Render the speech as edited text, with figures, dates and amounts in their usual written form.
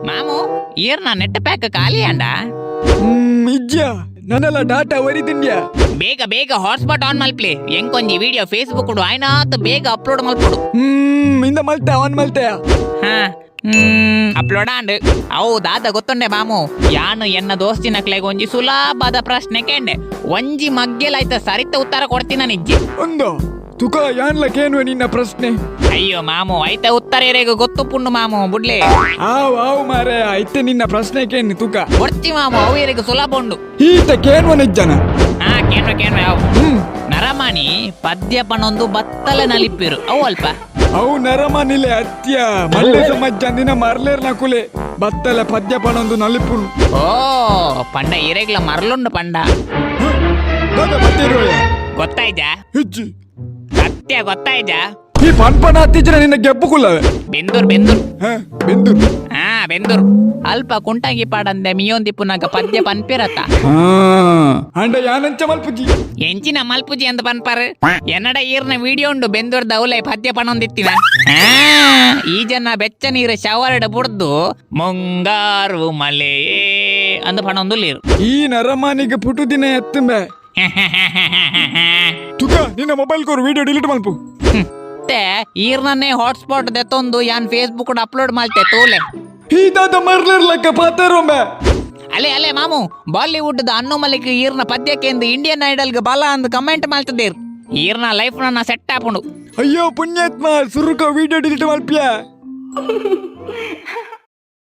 ಮಾಮು ಈರ್ನ net pack ಖಾಲಿ ಅಂಡ ಇಜ್ಜ ನನ್ನೆಲ್ಲ ಡಾಟಾ ಒರಿದಿಂಡ್ಯಾ ಬೇಗ ಬೇಗ ಹಾಟ್ಸ್ಪಾಟ್ ಆನ್ ಮಲ್ಪ್ಲಿ ಎಂಕೊಂಜಿ ವಿಡಿಯೋ ಫೇಸ್ಬುಕ್ ಆಯ್ನಾತ್ ಬೇಗ ಅಪ್ಲೋಡ್ ಮಲ್ಪಡು ಇಂದ ಮಲ್ತೆ ಆನ್ ಮಲ್ತೆಯ ಹಾ ಅಪ್ಲೋಡ್ ಆಂಡ್ ಹೌದಾದ ಗೊತ್ತುಂಡೆ ಮಾಮು ಯಾನು ಎನ್ನ ದೋಸ್ತಿನಕ್ಲೆಗ್ ಒಂಜಿ ಸುಲಭದ ಪ್ರಶ್ನೆ ಕೇಂಡೆ ಒಂಜಿ ಮಗ್ಗೆಲಾಯ್ತ ಸರಿತ ಉತ್ತರ ಕೊಡ್ತೀನ ನಿಜ್ಜಿ ಒಂದು ತುಕ ಯಾನ್ಲಕೇನು ನಿನ್ನ ಪ್ರಶ್ನೆ ಅಯ್ಯೋ ಮಾಮು ಐತೆ ಉತ್ತರ ಎರೆಗೂ ಗೊತ್ತು ಪುಣ್ಣು ಮಾಮು ಬುಡ್ಲೆ ಆವ್ ಮಾರೆ ಐತೆ ನಿನ್ನ ಪ್ರಶ್ನೆ ಕೇನು ತುಕ ಕೊಡ್ತಿ ಮಾಮು ಅವು ಎರೆಗೂ ಸುಲಭ ಉಂಡು ಈತ ಕೇನ್ವ ನಿಜ್ಜನ ಹಾ ಕೇನ್ವ ಯಾವ ನರಮಾಣಿ ಪದ್ಯ ಪಣೊಂದು ಬತ್ತಲೆ ನಲಿಪಿರು ಅವು ಅಲ್ಪ ಅವು ನರಮನಿಲೆ ಅತ್ಯ ಮಲ್ಲೆ ಸಮಾಜಂದಿನ ಮರ್ಲೇರ್ನ ಕುಲೆ ಬತ್ತಲ ಪದ್ಯ ಪಣೊಂದು ನಲಿಪುನು ಓ ಪಂಡ ಇರೆಗ್ಲ ಮರಲುಂಡು ಪಂಡ ಗೊತ್ತಾಯ್ತಾ ಹಿಜ್ಜಿ ಸತ್ಯ ಗೊತ್ತಾಯ್ತಾ ಈ ಪನ್ಪನ ಹತ್ತಿದ್ರೆ ನಿನ್ನ ಗೆಬ್ಬು ಕುಲ್ಲವೆ ಬೆಂದೂರ್ ಬೆಂದೂರ್ ಅಲ್ಪ ಕುಂಟಂಗಿ ಪಾಡಂದೆ ಮಿಯೋಂದಿಪ್ಪುನಾಗ ಪದ್ಯ ಪನ್ಪಿರತ್ತ ಅಂಡ ಯಾನಂಚ ಮಲ್ಪುಜಿ ಎಂಚಿನ ಮಲ್ಪುಜಿ ಅಂತ ಪನ್ಪಾರ ಎನ್ನಡ ಈರ್ನ ವಿಡಿಯೋ ಉಂಡು ಬೆಂದೂರ್ ದೌಲೆ ಪದ್ಯ ಪಣೊಂದಿತ್ತಿನ ಈ ಜನ ಬೆಚ್ಚ ನೀರು ಶವರ್ಡ್ ಬುಡ್ದು ಮುಂಗಾರು ಮಲೆ ಅಂದ ಪಣೊಂದು ಲೀರು ಈ ನರಮಾನಿಗೆ ಪುಟು ದಿನ ಎತ್ತಂಬೆ ತುಕ ನಿನ್ನ ಮೊಬೈಲ್ ಕೋರು ವಿಡಿಯೋ ಡಿಲೀಟ್ ಮಲ್ಪು ಈರ್ನೇ ಹಾಟ್ಸ್ಪಾಟ್ ದೆತ್ತೊಂದು ಯಾನ್ ಫೇಸ್ಬುಕ್ ಅಪ್ಲೋಡ್ ಮಾಡ್ತೆ ತೋಲೆ ಹೀದಾದ ಮರ್ಲಿರ್ಲಕ್ಕ ಪಾತರೊಂಬೆ ಅಲೆ ಮಾಮು ಬಾಲಿವುಡ್ ಅನ್ನು ಮಲಿಕ್ ಈರ್ನ ಪದ್ಯಕ್ಕೆ ಇಂಡಿಯನ್ ಐಡಲ್ಗೆ ಬಾಲ ಅಂದ್ ಕಮೆಂಟ್ ಮಾಡ್ತಿದ್ದೀರ್ ಈರ್ನ ಲೈಫ್ ನನ್ನ ಸೆಟ್ ಆಪುಂಡು ಅಯ್ಯೋ ಪುಣ್ಯಾತ್ಮ ಸುರುಕ ವಿಡಿಯೋ ಡಿಲೀಟ್ ಮಲ್ಪಿಯ